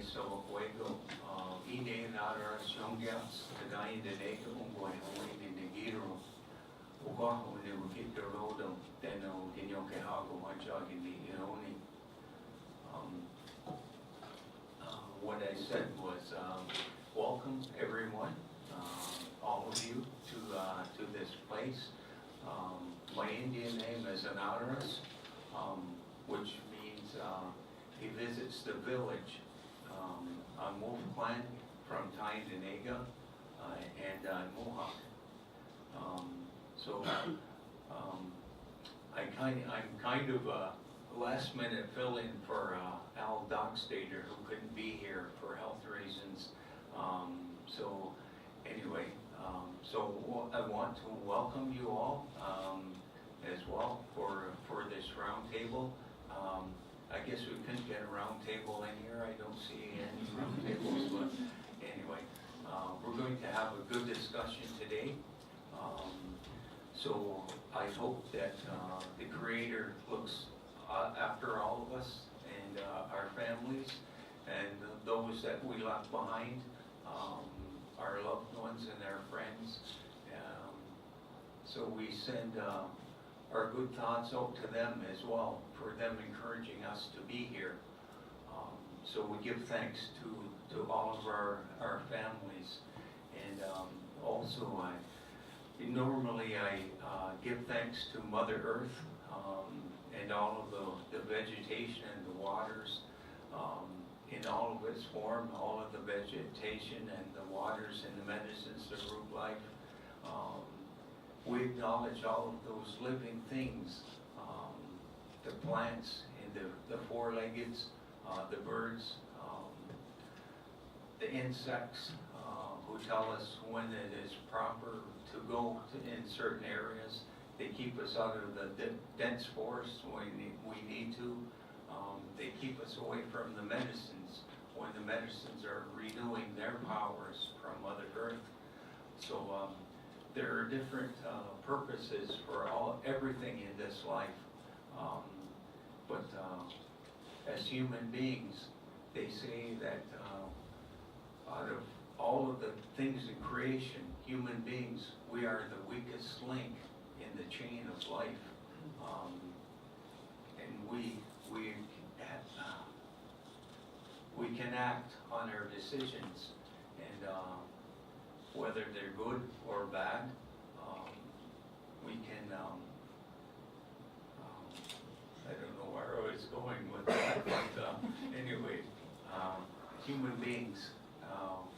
sa Wakwego, ine na ara Songyats, Tagayin de Neka, Ungway, Hawin in the Giro, Ugaho, they would get the road, then Ginyoke Hago, Hajog in the Ioni. What I said was, welcome everyone, all of you to this place. My Indian name is Anonymous, which means he visits the village. I'm Wolf Clan from Tyendinaga and Mohawk. I'm kind of a last minute fill-in for Al Dockstader, who couldn't be here for health reasons. I want to welcome you all as well for this roundtable. I guess we couldn't get a roundtable in here. I don't see any roundtables, but anyway, we're going to have a good discussion today. So I hope that the Creator looks after all of us and our families and those that we left behind, our loved ones and our friends. So we send our good thoughts out to them as well, for them encouraging us to be here. So we give thanks to all of our families. And also normally I give thanks to Mother Earth and all of the vegetation and the waters in all of its form, all of the vegetation and the waters and the medicines, the root life. We acknowledge all of those living things, the plants and the four-leggeds, the birds, the insects who tell us when it is proper to go in certain areas. They keep us out of the dense forests when we need to. They keep us away from the medicines when the medicines are renewing their powers from Mother Earth. So there are different purposes for everything in this life. But as human beings, they say that out of all of the things in creation, human beings, we are the weakest link in the chain of life. And we can act on our decisions, and whether they're good or bad, we can, I don't know where I was going with that, but anyway, human beings,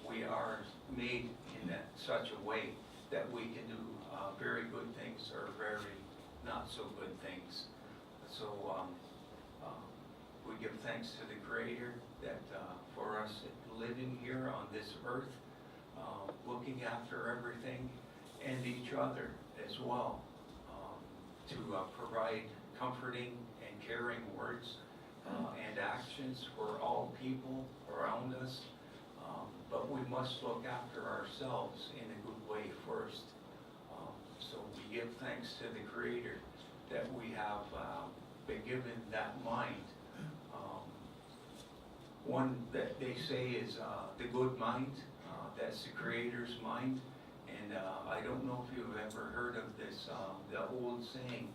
we are made in such a way that we can do very good things or very not so good things. So we give thanks to the Creator that for us living here on this earth, looking after everything and each other as well, to provide comforting and caring words and actions for all people around us. But we must look after ourselves in a good way first. So we give thanks to the Creator that we have been given that mind. One that they say is the good mind, that's the Creator's mind. And I don't know if you've ever heard of this, the old saying,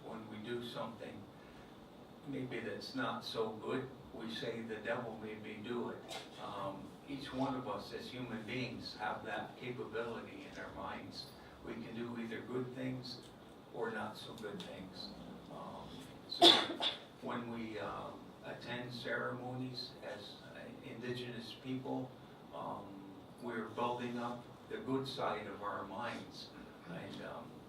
when we do something maybe that's not so good, we say the devil made me do it. Each one of us as human beings have that capability in our minds. We can do either good things or not so good things. So when we attend ceremonies as Indigenous people, we're building up the good side of our minds, and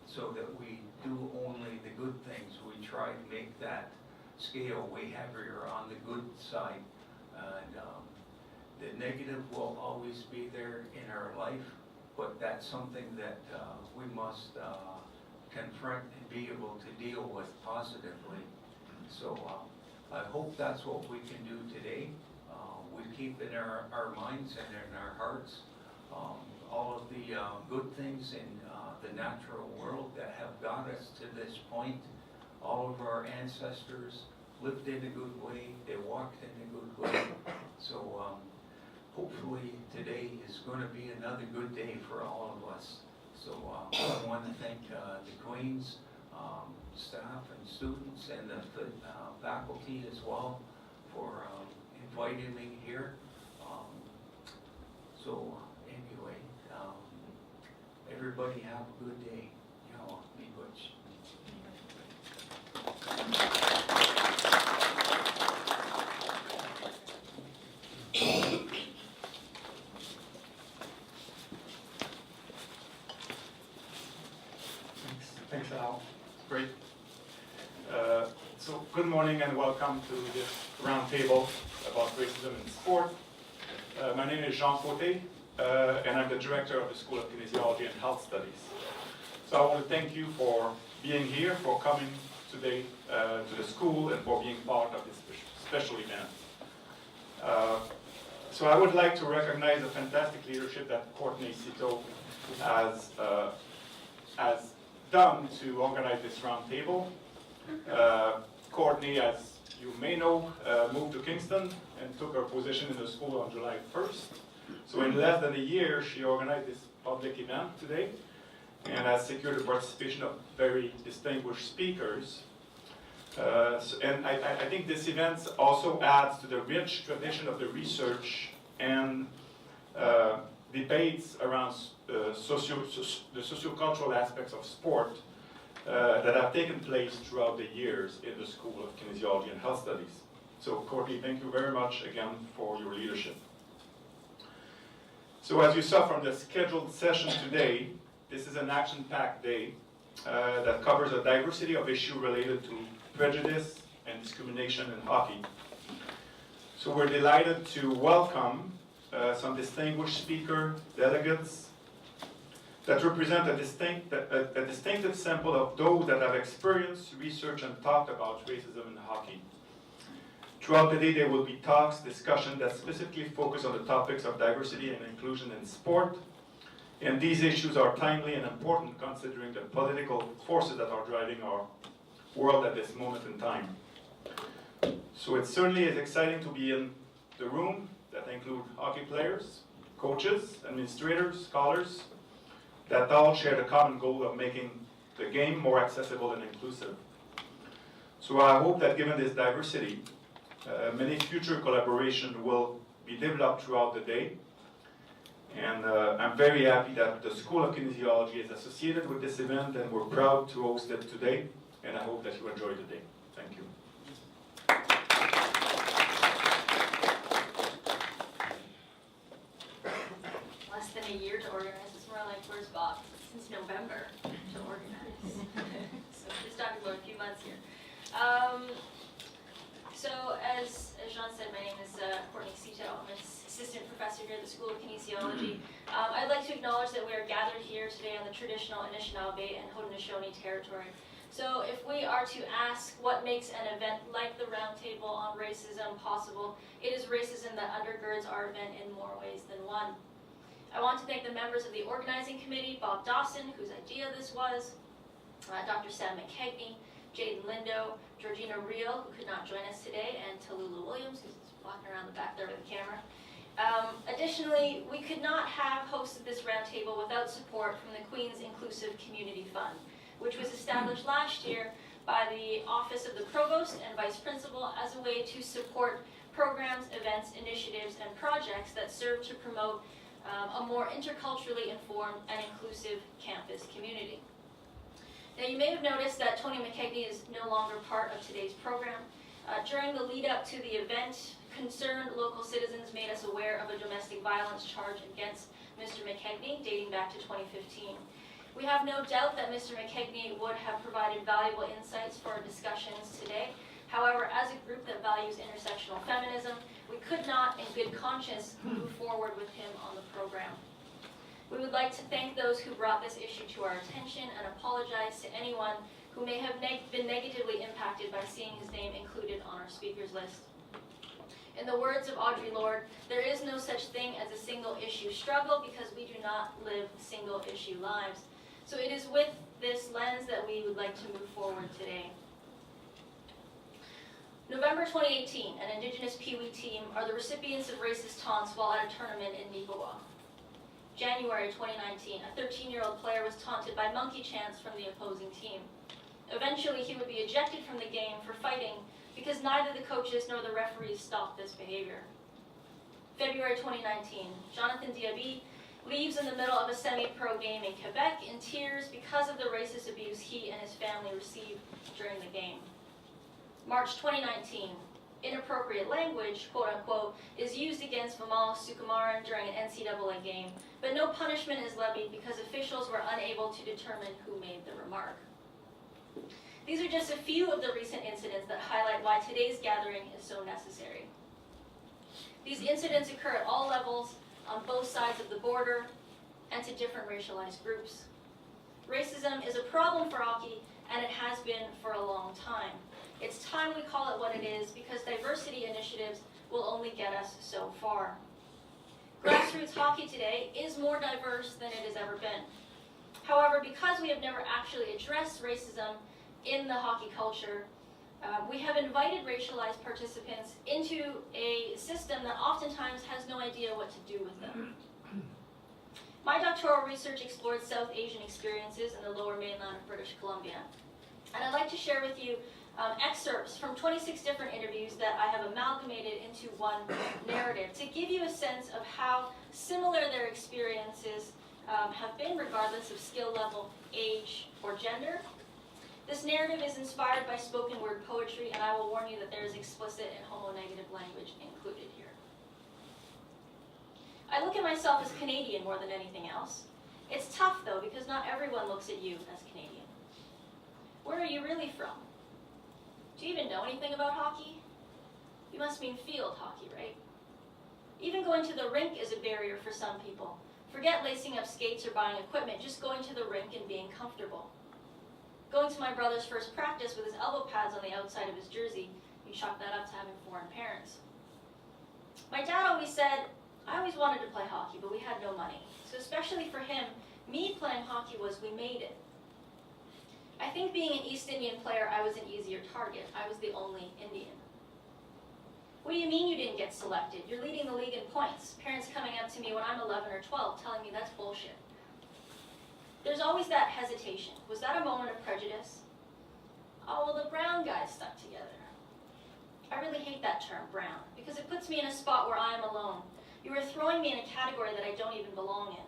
so that we do only the good things. We try to make that scale way heavier on the good side, and the negative will always be there in our life, but that's something that we must confront and be able to deal with positively. So I hope that's what we can do today. We keep in our minds and in our hearts all of the good things in the natural world that have got us to this point. All of our ancestors, lived in a good way, they walked in a good way. So hopefully today is going to be another good day for all of us. So I want to thank the Queens, staff and students and the faculty as well for inviting me here. So anyway, everybody have a good day. You know, be good. Thanks, Al. Great. So good morning and welcome to this roundtable about racism in sport. My name is Jean Faute, and I'm the director of the School of Kinesiology and Health Studies. So I want to thank you for being here, for coming today to the school, and for being part of this special event. So I would like to recognize the fantastic leadership that Courtney Cito has done to organize this roundtable. Courtney, as you may know, moved to Kingston and took her position in the school on July 1st. So in less than a year, she organized this public event today and has secured the participation of very distinguished speakers. And I think this event also adds to the rich tradition of the research and debates around the sociocultural aspects of sport that have taken place throughout the years in the School of Kinesiology and Health Studies. So Courtney, thank you very much again for your leadership. So as you saw from the scheduled session today, this is an action-packed day that covers a diversity of issues related to prejudice and discrimination in hockey. So we're delighted to welcome some distinguished speaker delegates that represent a distinctive sample of those that have experienced, researched, and talked about racism in hockey. Throughout the day, there will be talks, discussions that specifically focus on the topics of diversity and inclusion in sport. And these issues are timely and important considering the political forces that are driving our world at this moment in time. So it certainly is exciting to be in the room that include hockey players, coaches, administrators, scholars, that all share the common goal of making the game more accessible and inclusive. So I hope that given this diversity, many future collaborations will be developed throughout the day. And I'm very happy that the School of Kinesiology is associated with this event, and we're proud to host it today. And I hope that you enjoy the day. Thank you. Less than a year to organize. It's more like where's Bob? Since November to organize. So we're just talking about a few months here. So as Jean said, my name is Courtney Cito. I'm an assistant professor here at the School of Kinesiology. I'd like to acknowledge that we are gathered here today on the traditional Anishinaabe and Haudenosaunee territory. So if we are to ask what makes an event like the Roundtable on Racism possible, it is racism that undergirds our event in more ways than one. I want to thank the members of the organizing committee, Bob Dawson, whose idea this was, Dr. Sam McKegney, Jaden Lindo, Georgina Reel, who could not join us today, and Tallulah Williams, who's walking around the back there with the camera. Additionally, we could not have hosted this roundtable without support from the Queen's Inclusive Community Fund, which was established last year by the Office of the Provost and Vice Principal as a way to support programs, events, initiatives, and projects that serve to promote a more interculturally informed and inclusive campus community. Now you may have noticed that Tony McKegney is no longer part of today's program. During the lead up to the event, concerned local citizens made us aware of a domestic violence charge against Mr. McKegney dating back to 2015. We have no doubt that Mr. McKegney would have provided valuable insights for our discussions today. However, as a group that values intersectional feminism, we could not, in good conscience, move forward with him on the program. We would like to thank those who brought this issue to our attention and apologize to anyone who may have been negatively impacted by seeing his name included on our speakers list. In the words of Audre Lorde, there is no such thing as a single issue struggle because we do not live single issue lives. So it is with this lens that we would like to move forward today. November 2018, an Indigenous Pee Wee team are the recipients of racist taunts while at a tournament in Nipawa. January 2019, a 13-year-old player was taunted by monkey chants from the opposing team. Eventually, he would be ejected from the game for fighting because neither the coaches nor the referees stopped this behavior. February 2019, Jonathan Diaby leaves in the middle of a semi-pro game in Quebec in tears because of the racist abuse he and his family received during the game. March 2019, inappropriate language, quote-unquote, is used against Vimal Sukumaran during an NCAA game, but no punishment is levied because officials were unable to determine who made the remark. These are just a few of the recent incidents that highlight why today's gathering is so necessary. These incidents occur at all levels, on both sides of the border, and to different racialized groups. Racism is a problem for hockey, and it has been for a long time. It's time we call it what it is, because diversity initiatives will only get us so far. Grassroots hockey today is more diverse than it has ever been. However, because we have never actually addressed racism in the hockey culture, we have invited racialized participants into a system that oftentimes has no idea what to do with them. My doctoral research explored South Asian experiences in the lower mainland of British Columbia. And I'd like to share with you excerpts from 26 different interviews that I have amalgamated into one narrative to give you a sense of how similar their experiences have been regardless of skill level, age, or gender. This narrative is inspired by spoken word poetry, and I will warn you that there is explicit and homonegative language included here. I look at myself as Canadian more than anything else. It's tough though, because not everyone looks at you as Canadian. Where are you really from? Do you even know anything about hockey? You must mean field hockey, right? Even going to the rink is a barrier for some people. Forget lacing up skates or buying equipment, just going to the rink and being comfortable. Going to my brother's first practice with his elbow pads on the outside of his jersey, you chalk that up to having foreign parents. My dad always said, I always wanted to play hockey, but we had no money. So especially for him, me playing hockey was we made it. I think being an East Indian player, I was an easier target. I was the only Indian. What do you mean you didn't get selected? You're leading the league in points. Parents coming up to me when I'm 11 or 12 telling me that's bullshit. There's always that hesitation. Was that a moment of prejudice? Oh, well, the brown guys stuck together. I really hate that term, brown, because it puts me in a spot where I am alone. You are throwing me in a category that I don't even belong in.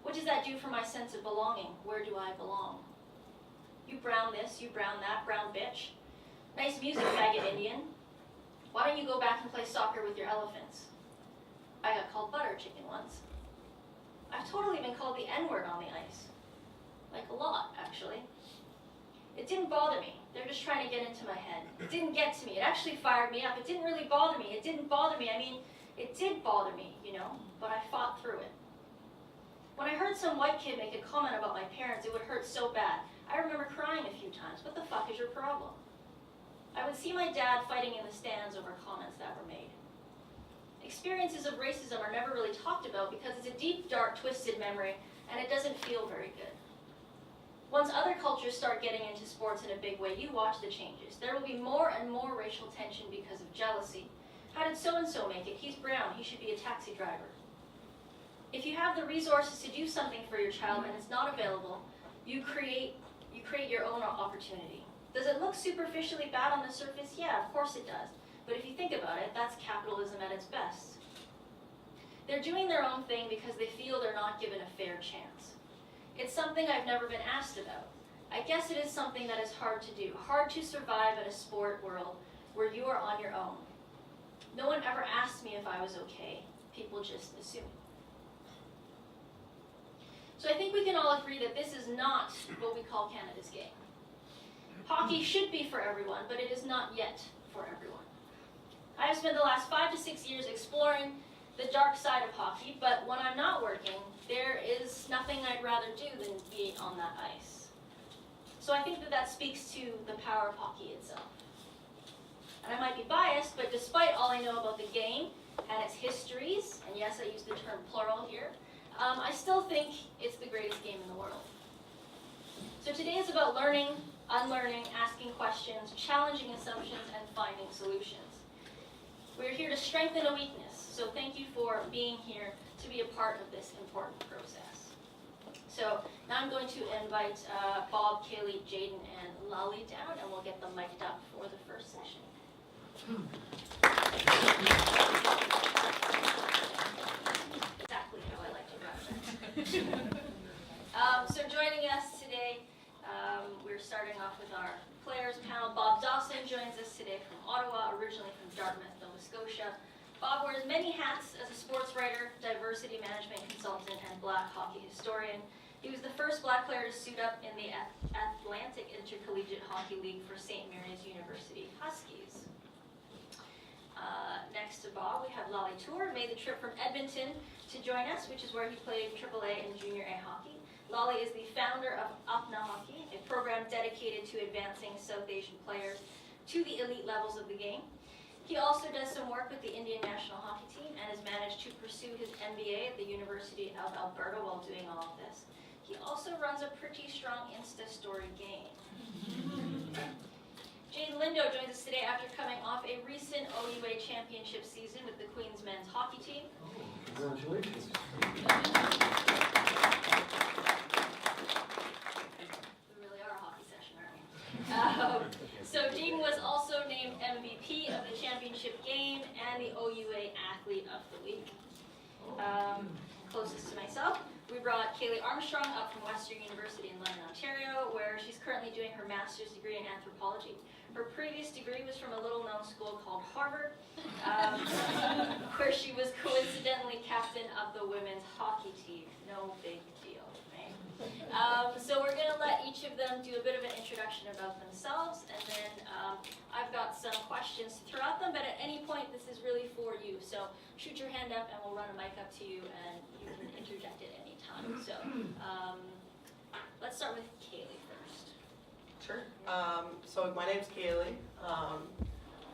What does that do for my sense of belonging? Where do I belong? You brown this, you brown that, brown bitch. Nice music, faggot Indian. Why don't you go back and play soccer with your elephants? I got called butter chicken once. I've totally been called the N-word on the ice. Like a lot, actually. It didn't bother me. They're just trying to get into my head. It didn't get to me. It actually fired me up. It didn't really bother me. It didn't bother me. I mean, it did bother me, you know, but I fought through it. When I heard some white kid make a comment about my parents, it would hurt so bad. I remember crying a few times. What the fuck is your problem? I would see my dad fighting in the stands over comments that were made. Experiences of racism are never really talked about because it's a deep, dark, twisted memory, and it doesn't feel very good. Once other cultures start getting into sports in a big way, you watch the changes. There will be more and more racial tension because of jealousy. How did so-and-so make it? He's brown. He should be a taxi driver. If you have the resources to do something for your child and it's not available, you create your own opportunity. Does it look superficially bad on the surface? Yeah, of course it does. But if you think about it, that's capitalism at its best. They're doing their own thing because they feel they're not given a fair chance. It's something I've never been asked about. I guess it is something that is hard to do, hard to survive in a sport world where you are on your own. No one ever asked me if I was okay. People just assume. So I think we can all agree that this is not what we call Canada's game. Hockey should be for everyone, but it is not yet for everyone. I have spent the last 5 to 6 years exploring the dark side of hockey, but when I'm not working, there is nothing I'd rather do than be on that ice. So I think that speaks to the power of hockey itself. And I might be biased, but despite all I know about the game and its histories, and yes, I use the term plural here, I still think it's the greatest game in the world. So today is about learning, unlearning, asking questions, challenging assumptions, and finding solutions. We're here to strengthen a weakness, so thank you for being here to be a part of this important process. So now I'm going to invite Bob, Kalley, Jaden, and Lali down, and we'll get them mic'd up for the first session. Exactly how I like to run it. So joining us today, we're starting off with our players panel. Bob Dawson joins us today from Ottawa, originally from Dartmouth, Nova Scotia. Bob wears many hats as a sports writer, diversity management consultant, and black hockey historian. He was the first black player to suit up in the Atlantic Intercollegiate Hockey League for St. Mary's University Huskies. Next to Bob, we have Lali Toor, made the trip from Edmonton to join us, which is where he played AAA and Junior A hockey. Lali is the founder of Apna Hockey, a program dedicated to advancing South Asian players to the elite levels of the game. He also does some work with the Indian national hockey team and has managed to pursue his MBA at the University of Alberta while doing all of this. He also runs a pretty strong Insta story game. Jaden Lindo joins us today after coming off a recent OUA championship season with the Queen's men's hockey team. Oh, congratulations. We really are a hockey session, aren't we? So Jaden was also named MVP of the championship game and the OUA Athlete of the Week. Closest to myself, we brought Kalley Armstrong up from Western University in London, Ontario, where she's currently doing her master's degree in anthropology. Her previous degree was from a little-known school called Harvard, where she was coincidentally captain of the women's hockey team. No big deal, right? So we're going to let each of them do a bit of an introduction about themselves, and then I've got some questions to throw at them, but at any point this is really for you. So shoot your hand up and we'll run a mic up to you and you can interject at any time. So let's start with Kalley first. Sure. So my name's Kalley.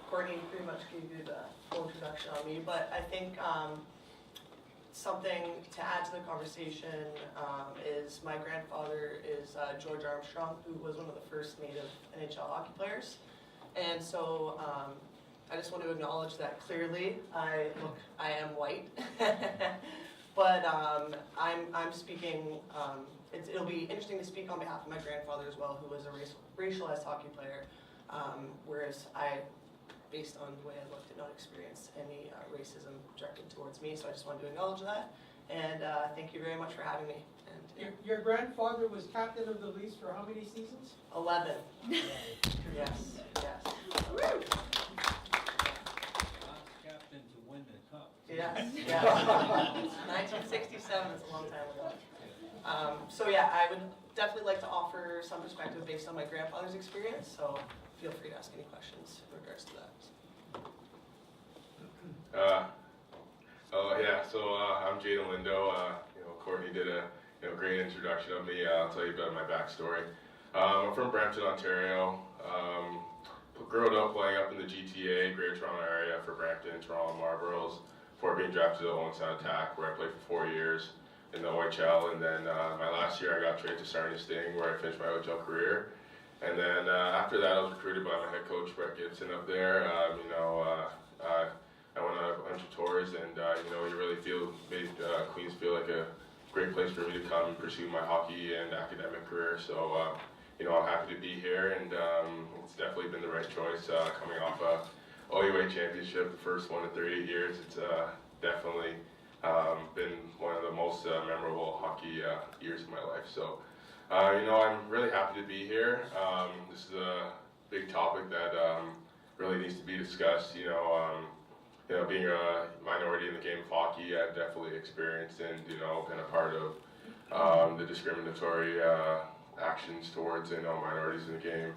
Courtney pretty much gave you the full introduction on me, but I think something to add to the conversation is my grandfather is George Armstrong, who was one of the first native NHL hockey players. And so I just want to acknowledge that clearly I am white, but I'm speaking. It'll be interesting to speak on behalf of my grandfather as well, who was a racialized hockey player, whereas I, based on the way I looked, did not experience any racism directed towards me. So I just wanted to acknowledge that, and thank you very much for having me. And Your grandfather was captain of the Leafs for how many seasons? 11. Yes. Captain to win the cup. Yes. 1967 is a long time ago. So yeah, I would definitely like to offer some perspective based on my grandfather's experience, so feel free to ask any questions in regards to that. I'm Jaden Lindo. Courtney did a great introduction of me. I'll tell you about my backstory. I'm from Brampton, Ontario. Grew up playing up in the GTA, Greater Toronto area for Brampton, Toronto Marlboros, before being drafted to the Owen Sound Attack, where I played for 4 years in the OHL, and then my last year I got traded to Sarnia Sting, where I finished my OHL career. And then after that, I was recruited by my head coach, Brett Gibson, up there. I went on a bunch of tours, and you really made Queens feel like a great place for me to come and pursue my hockey and academic career. So, I'm happy to be here, and it's definitely been the right choice coming off a OUA championship, the first one in 38 years. It's definitely been one of the most memorable hockey years of my life. So, I'm really happy to be here. This is a big topic that really needs to be discussed. Being a minority in the game of hockey, I've definitely experienced and been a part of the discriminatory actions towards minorities in the game.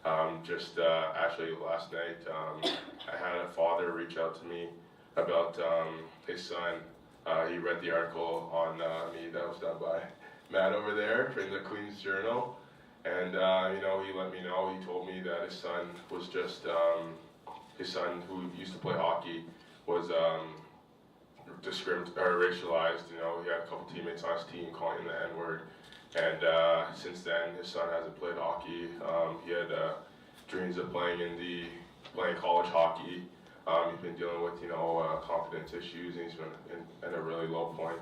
Actually last night, I had a father reach out to me about his son. He read the article on me that was done by Matt over there in the Queen's Journal, and he let me know. He told me that his son was just his son, who used to play hockey, was racialized. He had a couple teammates on his team calling him the N-word, and since then his son hasn't played hockey. He had dreams of playing in the playing college hockey. He's been dealing with, confidence issues, and he's been in a really low point.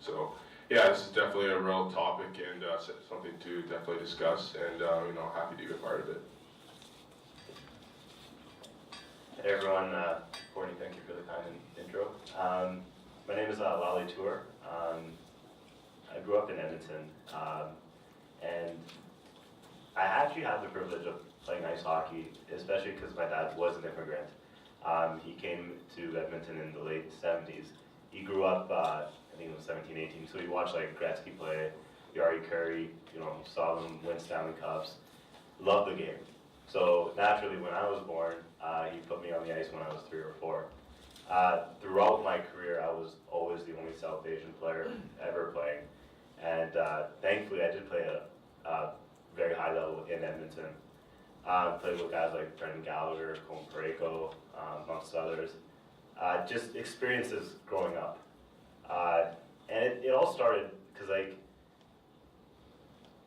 So, yeah, this is definitely a real topic and something to definitely discuss, and, happy to be a part of it. Hey everyone, Courtney, thank you for the kind intro. My name is Lali Toor. I grew up in Edmonton, and I actually had the privilege of playing ice hockey, especially because my dad was an immigrant. He came to Edmonton in the late 70s. He grew up, I think it was 17, 18, so he watched like Gretzky play, Yari Curry, saw them win Stanley Cups, loved the game. So naturally, when I was born, he put me on the ice when I was 3 or 4. Throughout my career, I was always the only South Asian player ever playing. And thankfully, I did play at a very high level in Edmonton. Played with guys like Brendan Gallagher, Colin Parayko, amongst others. Just experiences growing up. And it all started because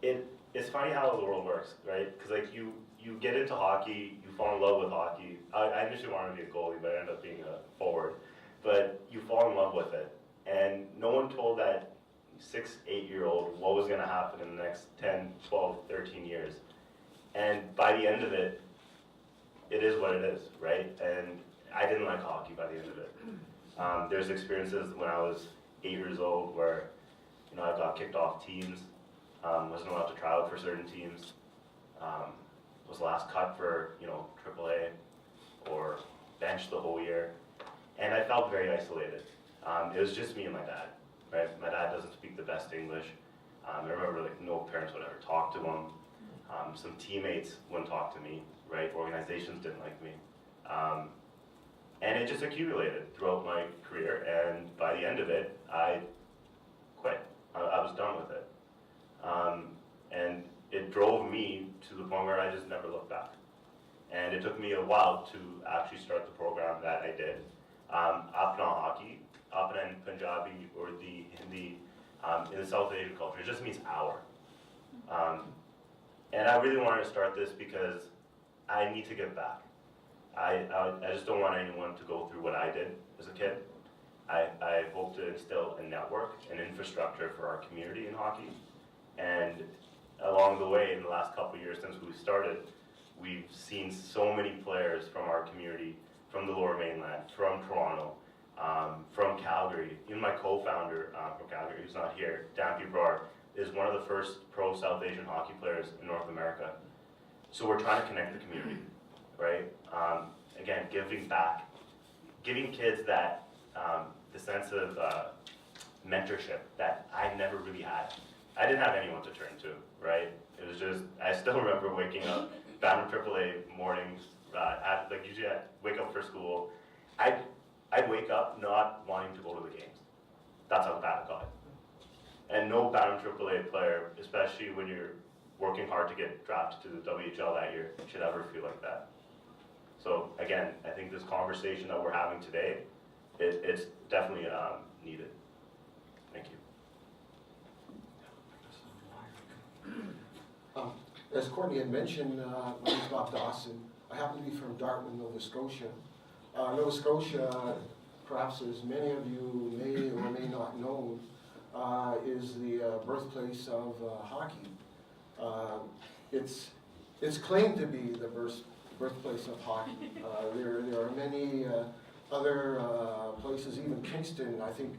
it's funny how the world works, right? Because you get into hockey, you fall in love with hockey. I initially wanted to be a goalie, but I ended up being a forward. But you fall in love with it. And no one told that 6, 8-year-old what was going to happen in the next 10, 12, 13 years. And by the end of it, it is what it is, right? And I didn't like hockey by the end of it. There's experiences when I was 8 years old where, I got kicked off teams, wasn't allowed to try out for certain teams, was last cut for, AAA or benched the whole year. And I felt very isolated. It was just me and my dad, right? My dad doesn't speak the best English. I remember no parents would ever talk to him. Some teammates wouldn't talk to me, right? Organizations didn't like me. And it just accumulated throughout my career, and by the end of it, I quit. I was done with it. And it drove me to the point where I just never looked back. And it took me a while to actually start the program that I did. Apna hockey, Apna in Punjabi or the Hindi, in the South Asian culture, it just means hour. And I really wanted to start this because I need to give back. I just don't want anyone to go through what I did as a kid. I hope to instill a network, an infrastructure for our community in hockey. And along the way, in the last couple of years since we started, we've seen so many players from our community, from the Lower Mainland, from Toronto, from Calgary. Even my co-founder from Calgary, who's not here, Dan Brar, is one of the first pro South Asian hockey players in North America. So we're trying to connect the community, right? Again, giving back, giving kids that the sense of mentorship that I never really had. I didn't have anyone to turn to, right? It was just, I still remember waking up, Bantam AAA mornings, usually I'd wake up for school. I'd wake up not wanting to go to the games. That's how bad it got. And no Bantam AAA player, especially when you're working hard to get drafted to the WHL that year, should ever feel like that. So again, I think this conversation that we're having today, it's definitely needed. Thank you. As Courtney had mentioned, my name is Bob Dawson. I happen to be from Dartmouth, Nova Scotia. Nova Scotia, perhaps as many of you may or may not know, is the birthplace of hockey. It's claimed to be the birthplace of hockey. There are many other places, even Kingston, I think,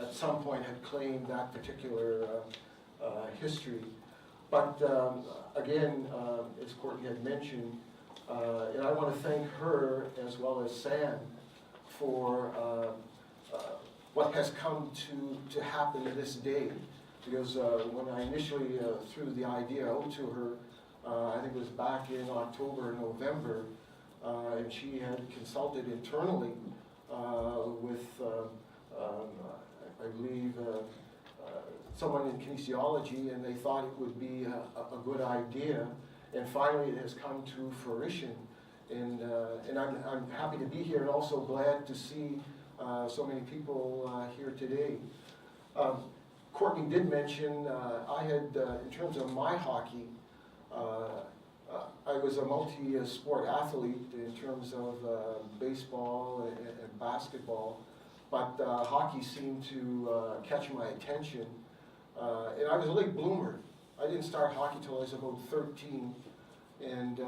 at some point had claimed that particular history. But again, as Courtney had mentioned, and I want to thank her as well as Sam for what has come to happen this day. Because when I initially threw the idea out to her, I think it was back in October, November, and she had consulted internally with, I believe, someone in kinesiology, and they thought it would be a good idea. And finally, it has come to fruition. And I'm happy to be here, and also glad to see so many people here today. Courtney did mention I had, in terms of my hockey, I was a multi-sport athlete in terms of baseball and basketball, but hockey seemed to catch my attention. And I was a late bloomer. I didn't start hockey till I was about 13, and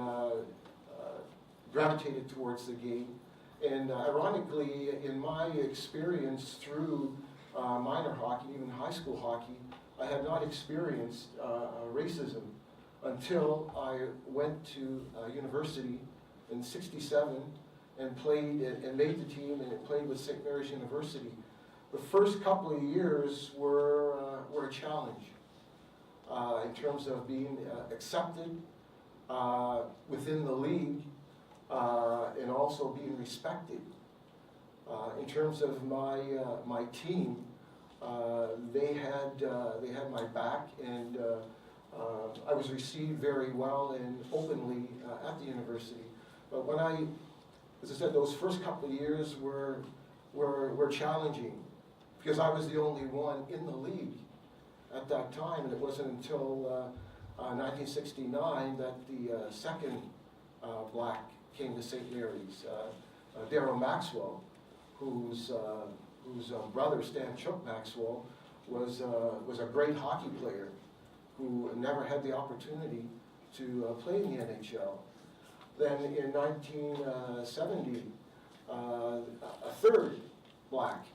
gravitated towards the game. And ironically, in my experience through minor hockey, even high school hockey, I had not experienced racism until I went to university in '67 and played and made the team and played with St. Mary's University. The first couple of years were a challenge in terms of being accepted within the league and also being respected. In terms of my team, they had my back, and I was received very well and openly at the university. But when as I said, those first couple of years were challenging because I was the only one in the league at that time, and it wasn't until 1969 that the second black came to St. Mary's, Darryl Maxwell, whose brother Stan Chook Maxwell was a great hockey player who never had the opportunity to play in the NHL. Then in 1970, a third black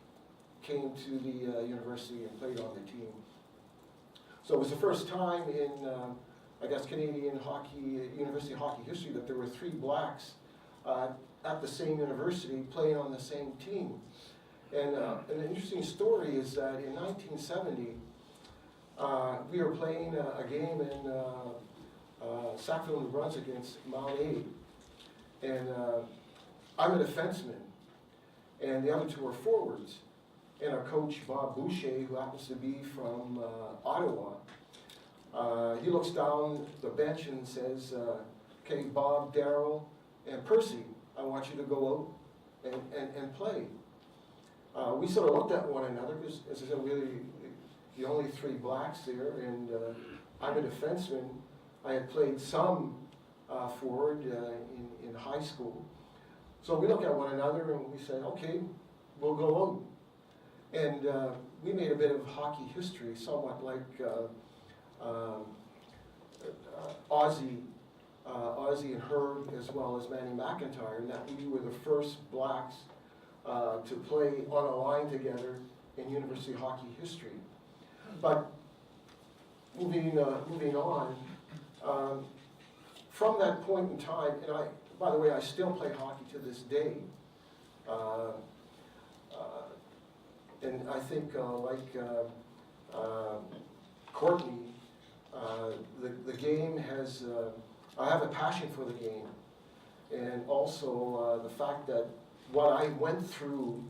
came to the university and played on the team. So it was the first time in, I guess, Canadian hockey, university hockey history that there were 3 blacks at the same university playing on the same team. And an interesting story is that in 1970, we were playing a game in Sackville, New Brunswick against Mount A. And I'm a defenseman, and the other 2 are forwards. And our coach, Bob Boucher, who happens to be from Ottawa, he looks down the bench and says, okay, Bob, Darryl, and Percy, I want you to go out and play. We sort of looked at one another because, as I said, we're the only 3 blacks there, and I'm a defenseman. I had played some forward in high school. So we looked at one another and we said, okay, we'll go out. And we made a bit of hockey history, somewhat like Ozzie and Herb, as well as Manny McIntyre, in that we were the first blacks to play on a line together in university hockey history. But moving on, from that point in time, and by the way, I still play hockey to this day. And I think, Courtney, the game has, I have a passion for the game. And also the fact that what I went through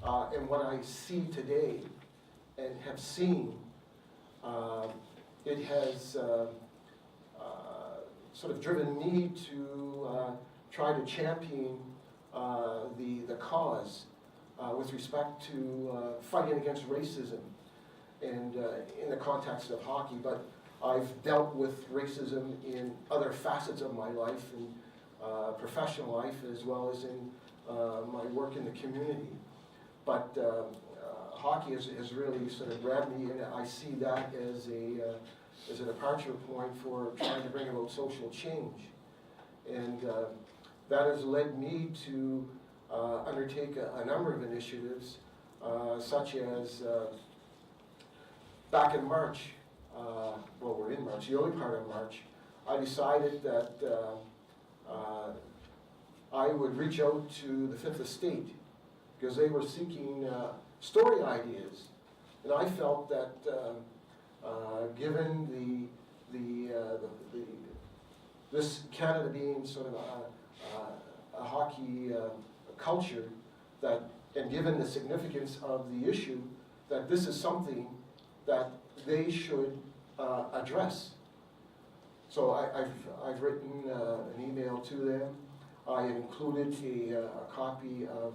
and what I see today and have seen, it has sort of driven me to try to champion the cause with respect to fighting against racism and in the context of hockey. But I've dealt with racism in other facets of my life, in professional life, as well as in my work in the community. But hockey has really sort of grabbed me, and I see that as a departure point for trying to bring about social change. And that has led me to undertake a number of initiatives, such as back in March, well, we're in March, the early part of March, I decided that I would reach out to the Fifth Estate because they were seeking story ideas. And I felt that given this Canada being sort of a hockey culture, that, and given the significance of the issue, that this is something that they should address. So I've written an email to them. I have included a copy of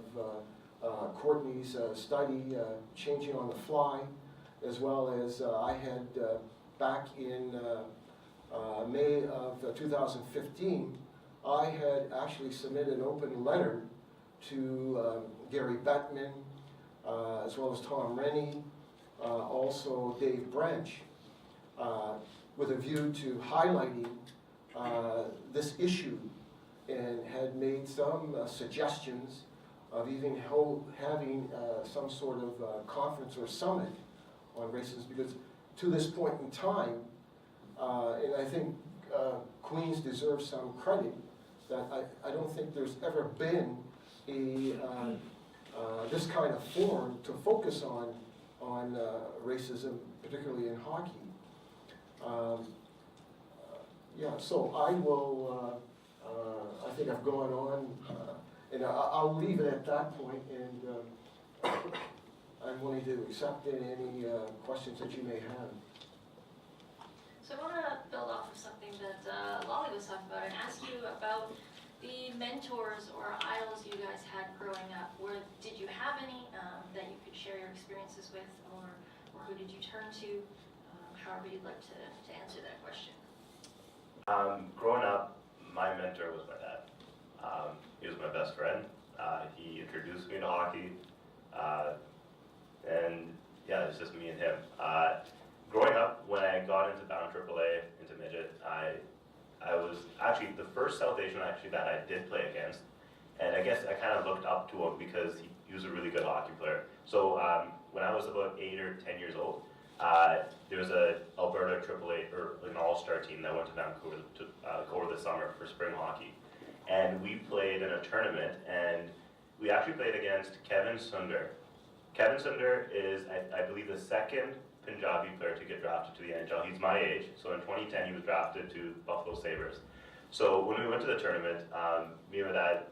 Courtney's study, Changing on the Fly, as well as I had back in May of 2015, I had actually submitted an open letter to Gary Bettman, as well as Tom Rennie, also Dave Branch, with a view to highlighting this issue, and had made some suggestions of even having some sort of conference or summit on racism, because to this point in time, and I think Queens deserves some credit, that I don't think there's ever been a this kind of forum to focus on racism, particularly in hockey. Yeah, so I will, I think I've gone on, and I'll leave it at that point, and I'm willing to accept any questions that you may have. So I want to build off of something that Lali was talking about and ask you about the mentors or idols you guys had growing up. Did you have any that you could share your experiences with, or who did you turn to? However you'd like to answer that question. Growing up, my mentor was my dad. He was my best friend. He introduced me to hockey. And yeah, it's just me and him. Growing up, when I got into Bound AAA, into midget, I was actually the first South Asian actually that I did play against. And I guess I kind of looked up to him because he was a really good hockey player. So when I was about 8 or 10 years old, there was a Alberta AAA, or an all-star team that went to Vancouver over the summer for spring hockey. And we played in a tournament, and we actually played against Kevin Sundar. Kevin Sundar is, I believe, the second Punjabi player to get drafted to the NHL. He's my age, so in 2010 he was drafted to Buffalo Sabres. So when we went to the tournament, me and my dad,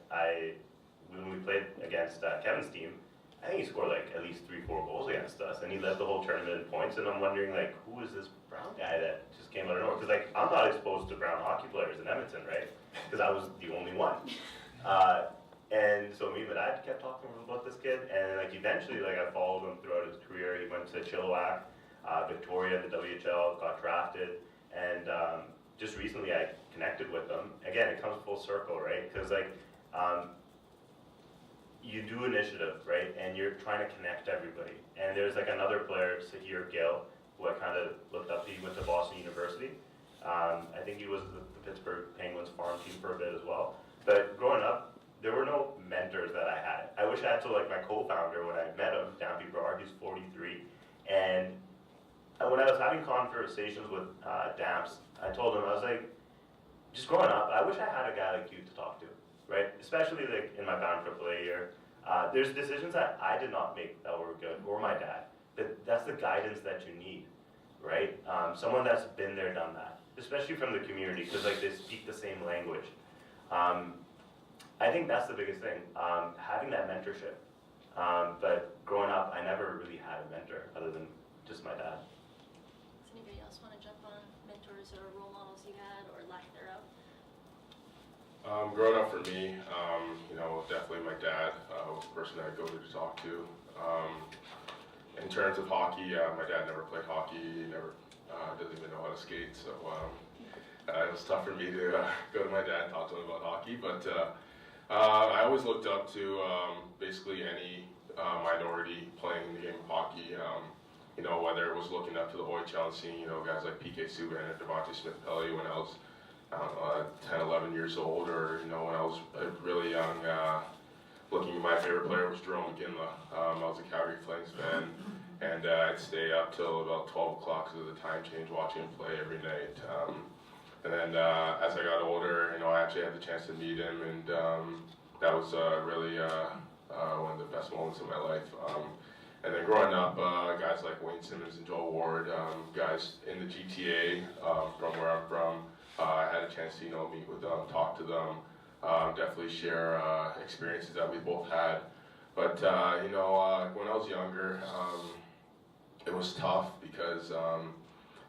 when we played against Kevin's team, I think he scored like at least 3-4 goals against us, and he led the whole tournament in points. And I'm wondering, like, who is this brown guy that just came out of nowhere? Because like I'm not exposed to brown hockey players in Edmonton, right? Because I was the only one. And so me and my dad kept talking about this kid, and like eventually, like I followed him throughout his career. He went to Chilliwack, Victoria in the WHL, got drafted, and just recently I connected with him. Again, it comes full circle, right? Because like you do initiative, right? And you're trying to connect everybody. And there's like another player, Sahir Gill, who I kind of looked up to. He went to Boston University. I think he was the Pittsburgh Penguins farm team for a bit as well. But growing up, there were no mentors that I had. I wish I had. So like my co-founder, when I met him, Dampy Brar, he's 43, and when I was having conversations with Damps, I told him, I was like, just growing up, I wish I had a guy like you to talk to, right? Especially like in my Bound AAA year. There's decisions that I did not make that were good, or my dad. But that's the guidance that you need, right? Someone that's been there, done that, especially from the community, because like they speak the same language. I think that's the biggest thing, having that mentorship. But growing up, I never really had a mentor other than just my dad. Does anybody else want to jump on mentors or role models you had, or lack thereof? Growing up for me, definitely my dad was the person I'd go to talk to. In terms of hockey, my dad never played hockey. He never doesn't even know how to skate, so it was tough for me to go to my dad and talk to him about hockey. But I always looked up to basically any minority playing the game of hockey. Whether it was looking up to the OHL and seeing, guys like PK Subban and Devontae Smith-Pelly when I was 10, 11 years old, or, when I was really young, looking at my favorite player was Jerome McGinley. I was a Calgary Flames fan, and I'd stay up till about 12 o'clock because of the time change watching him play every night. And then as I got older, I actually had the chance to meet him, and that was really one of the best moments of my life. And then growing up, guys like Wayne Simmons and Joel Ward, guys in the GTA from where I'm from, I had a chance to meet with them, talk to them, definitely share experiences that we both had. But when I was younger, it was tough because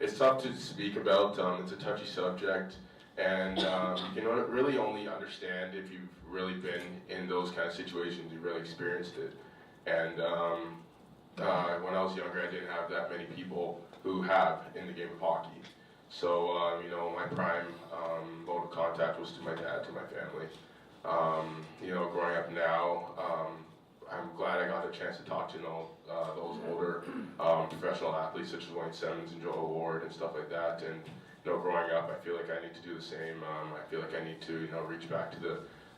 it's tough to speak about. It's a touchy subject, and you can really only understand if you've really been in those kind of situations, you've really experienced it. And when I was younger, I didn't have that many people who have in the game of hockey. So, you know, my prime mode of contact was to my dad, to my family. You know, growing up now, I'm glad I got a chance to talk to, you know, those older professional athletes such as Wayne Simmons and Joe Ward and stuff like that. And, you know, growing up, I feel like I need to do the same. I feel like I need to, you know, reach back to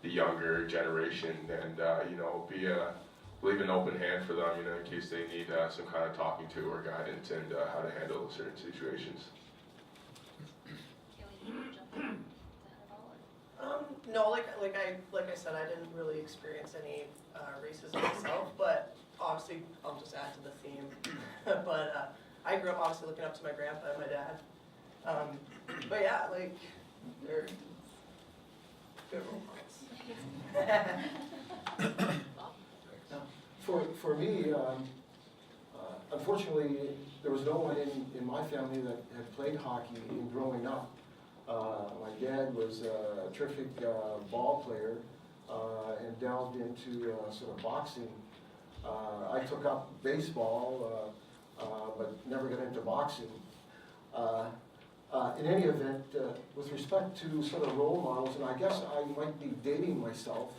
the younger generation and, you know, leave an open hand for them, you know, in case they need some kind of talking to or guidance and how to handle certain situations. Kaylee, do you want to jump in? Is that all? No, like I said, I didn't really experience any racism myself, but obviously, I'll just add to the theme. But I grew up obviously looking up to my grandpa and my dad. But yeah, like, they're good role models. For me, unfortunately, there was no one in my family that had played hockey in growing up. My dad was a terrific ball player and delved into sort of boxing. I took up baseball, but never got into boxing. In any event, with respect to sort of role models, and I guess I might be dating myself,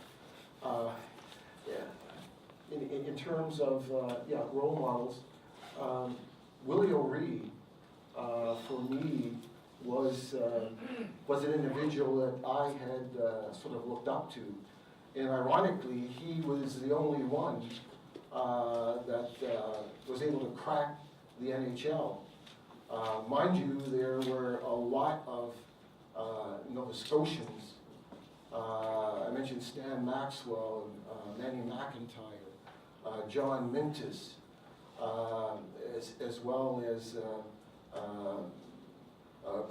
in terms of role models, Willie O'Ree for me was an individual that I had sort of looked up to, and ironically, he was the only one that was able to crack the NHL. Mind you, there were a lot of Nova Scotians. I mentioned Stan Maxwell, Manny McIntyre, John Mintus, as well as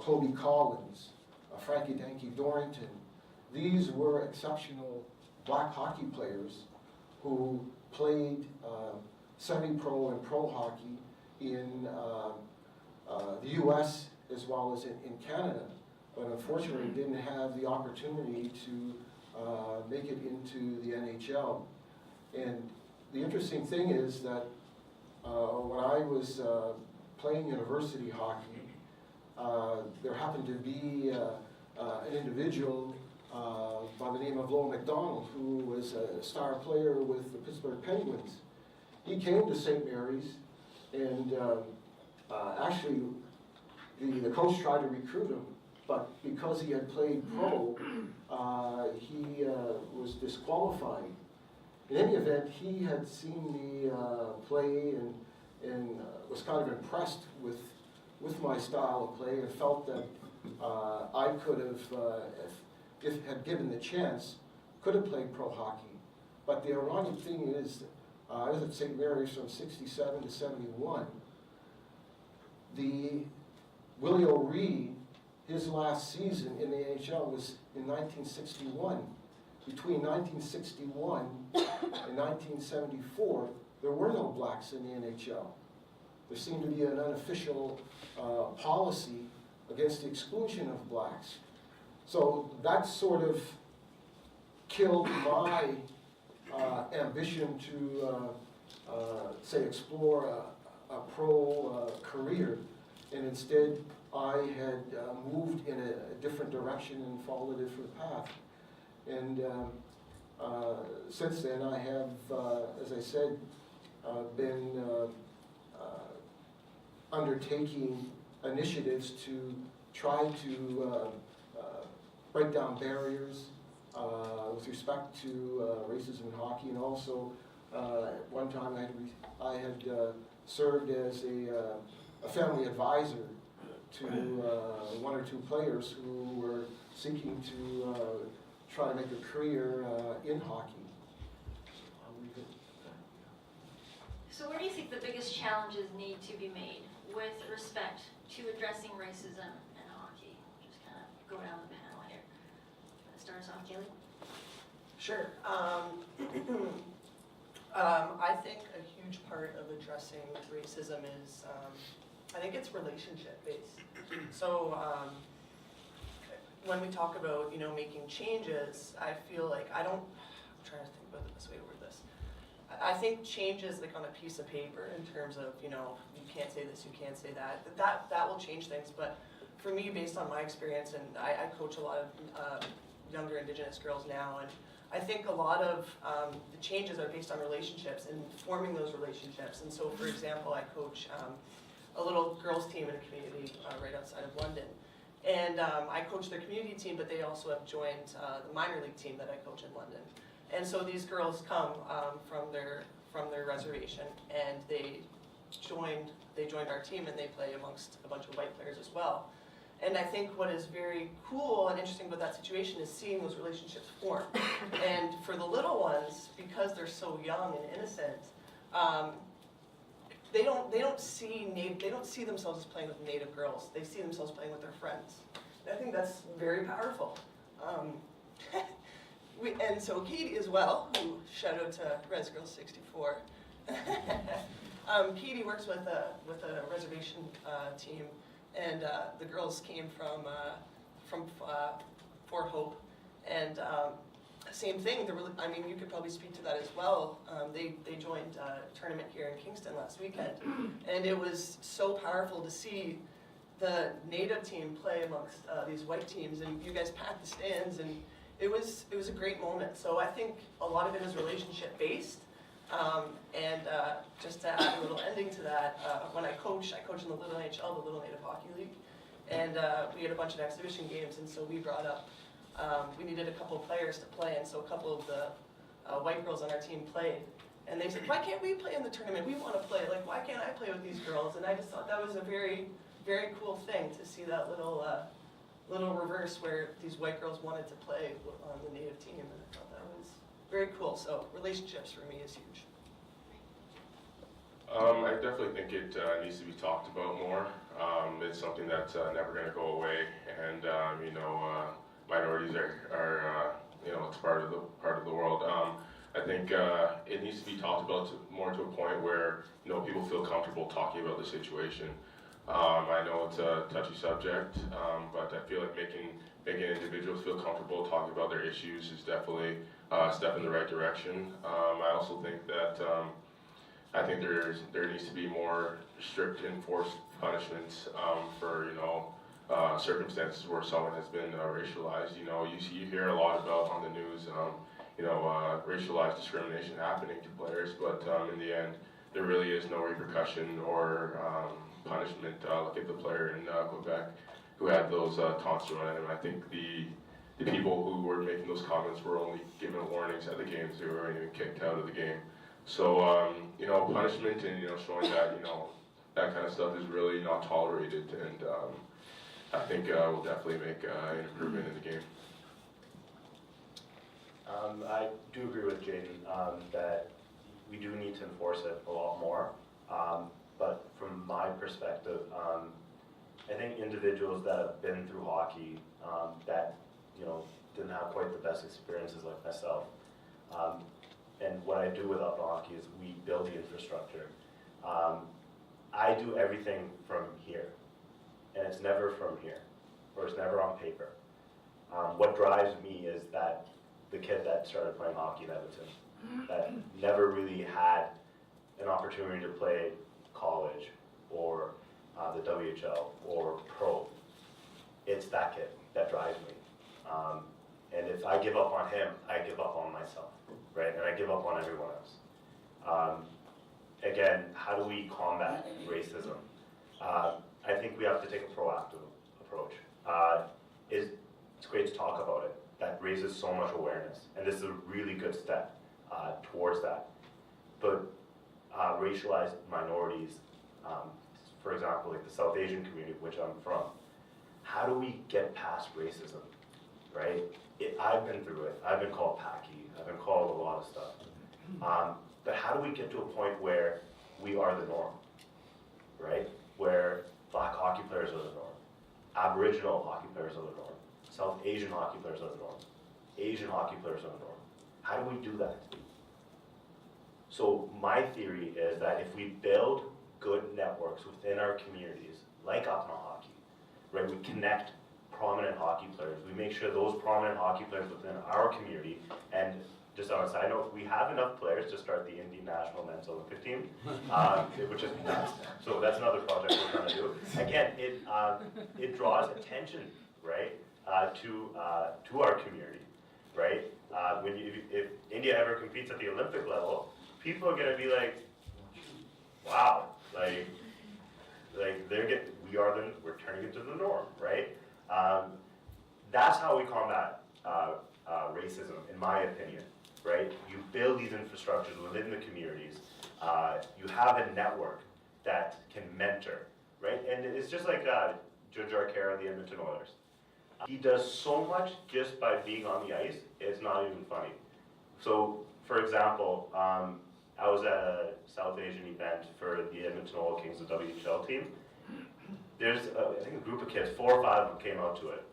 Kobe Collins, Frankie Danky Dorrington. These were exceptional black hockey players who played semi-pro and pro hockey in the U.S. as well as in Canada, but unfortunately didn't have the opportunity to make it into the NHL. And the interesting thing is that when I was playing university hockey, there happened to be an individual by the name of Lowell McDonald, who was a star player with the Pittsburgh Penguins. He came to St. Mary's, and actually the coach tried to recruit him, but because he had played pro, he was disqualified. In any event, he had seen me play and was kind of impressed with my style of play and felt that I could have, if had given the chance, could have played pro hockey. But the ironic thing is, I was at St. Mary's from 67 to 71. The Willie O'Ree, his last season in the NHL was in 1961. Between 1961 and 1974, there were no blacks in the NHL. There seemed to be an unofficial policy against the exclusion of blacks. So that sort of killed my ambition to, say, explore a pro career. And instead, I had moved in a different direction and followed a different path. And since then, I have, as I said, been undertaking initiatives to try to break down barriers with respect to racism in hockey, and also at one time I had served as a family advisor to one or two players who were seeking to try to make a career in hockey. So where do you think the biggest challenges need to be made with respect to addressing racism in hockey? Just kind of go down the panel here. Start us off, Kaylee. Sure. I think a huge part of addressing racism is, I think it's relationship based. So when we talk about, making changes, I feel like I'm trying to think about the best way to word this. I think changes like on a piece of paper in terms of, you can't say this, you can't say that. That will change things, but for me, based on my experience, and I coach a lot of younger Indigenous girls now, and I think a lot of the changes are based on relationships and forming those relationships. And so, for example, I coach a little girls team in a community right outside of London. And I coach their community team, but they also have joined the minor league team that I coach in London. And so these girls come from their reservation, and they joined our team, and they play amongst a bunch of white players as well. And I think what is very cool and interesting about that situation is seeing those relationships form. And for the little ones, because they're so young and innocent, they don't see themselves as playing with Native girls. They see themselves playing with their friends. And I think that's very powerful. And so Katie as well, who shout out to Res Girl 64. Katie works with a reservation team, and the girls came from Fort Hope, and same thing. I mean, you could probably speak to that as well. They joined a tournament here in Kingston last weekend, and it was so powerful to see the Native team play amongst these white teams, and you guys packed the stands, and it was a great moment. So I think a lot of it is relationship based. And just to add a little ending to that, when I coach in the Little NHL, the Little Native Hockey League, and we had a bunch of exhibition games, and so we brought up, we needed a couple of players to play, and so a couple of the white girls on our team played, and they said, why can't we play in the tournament? We want to play, like, why can't I play with these girls? And I just thought that was a very, very cool thing to see that little reverse where these white girls wanted to play on the Native team, and I thought that was very cool. So relationships for me is huge. I definitely think it needs to be talked about more. It's something that's never going to go away, and minorities are it's part of the world. I think it needs to be talked about more to a point where people feel comfortable talking about the situation. I know it's a touchy subject, but I feel like making individuals feel comfortable talking about their issues is definitely a step in the right direction. I also think that there needs to be more strict enforced punishments for circumstances where someone has been racialized. You hear a lot about on the news racialized discrimination happening to players, but in the end there really is no repercussion or punishment. Look at the player in Quebec who had those taunts thrown at him. I think the people who were making those comments were only given warnings at the games. They weren't even kicked out of the game. So punishment and showing that that kind of stuff is really not tolerated, and I think will definitely make an improvement in the game. I do agree with Jaden that we do need to enforce it a lot more. But from my perspective, I think individuals that have been through hockey that didn't have quite the best experiences like myself. And what I do with Up Hockey is we build the infrastructure. I do everything from here, and it's never from here, or it's never on paper. What drives me is that the kid that started playing hockey in Edmonton, that never really had an opportunity to play college or the WHL or pro. It's that kid that drives me. And if I give up on him, I give up on myself, right? And I give up on everyone else. Again, how do we combat racism? I think we have to take a proactive approach. It's great to talk about it. That raises so much awareness, and this is a really good step towards that. But racialized minorities, for example, like the South Asian community, which I'm from, how do we get past racism, right? I've been through it. I've been called Packy. I've been called a lot of stuff. But how do we get to a point where we are the norm, right? Where Black hockey players are the norm, Aboriginal hockey players are the norm, South Asian hockey players are the norm, Asian hockey players are the norm. How do we do that? So my theory is that if we build good networks within our communities, like Up Hockey, right? We connect prominent hockey players. We make sure those prominent hockey players within our community, and just on a side note, we have enough players to start the Indian National Men's Olympic team, which is nuts. So that's another project we're trying to do. Again, it draws attention, right, to our community, right? If India ever competes at the Olympic level, people are gonna be like, wow, like we're turning it to the norm, right? That's how we combat racism, in my opinion, right? You build these infrastructures within the communities. You have a network that can mentor, right? And it's just like Judge Arcaro, the Edmonton Oilers. He does so much just by being on the ice, it's not even funny. So, for example, I was at a South Asian event for the Edmonton Oil Kings, the WHL team. There's, I think, a group of kids, 4 or 5 of them came out to it.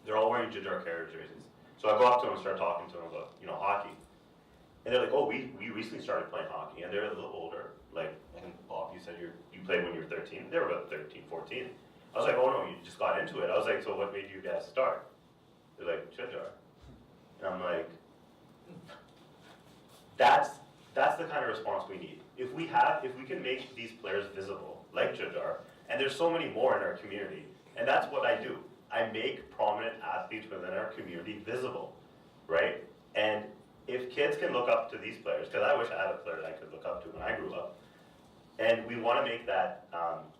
They're all wearing Judge Arcaro jerseys. So I go up to them and start talking to them about, hockey. And they're like, oh, we recently started playing hockey, and they're a little older. Like, I think, Bob, you said you played when you were 13. They were about 13, 14. I was like, oh no, you just got into it. I was like, so what made you guys start? They're like, Judjar. And I'm like, that's the kind of response we need. If we can make these players visible, like Judjar, and there's so many more in our community, and that's what I do. I make prominent athletes within our community visible, right? And if kids can look up to these players, because I wish I had a player that I could look up to when I grew up, and we want to make that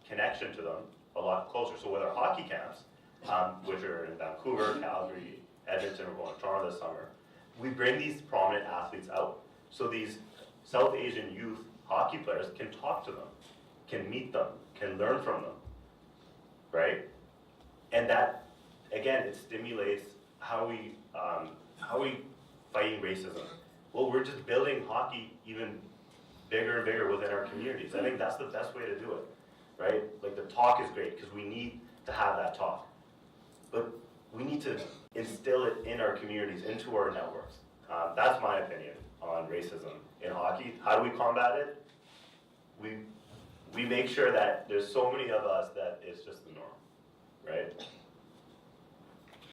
connection to them a lot closer. So with our hockey camps, which are in Vancouver, Calgary, Edmonton, we're going to Toronto this summer, we bring these prominent athletes out. So these South Asian youth hockey players can talk to them, can meet them, can learn from them, right? And that, again, it stimulates how we fighting racism. Well, we're just building hockey even bigger and bigger within our communities. I think that's the best way to do it, right? Like, the talk is great because we need to have that talk, but we need to instill it in our communities, into our networks. That's my opinion on racism in hockey. How do we combat it? We make sure that there's so many of us that it's just the norm.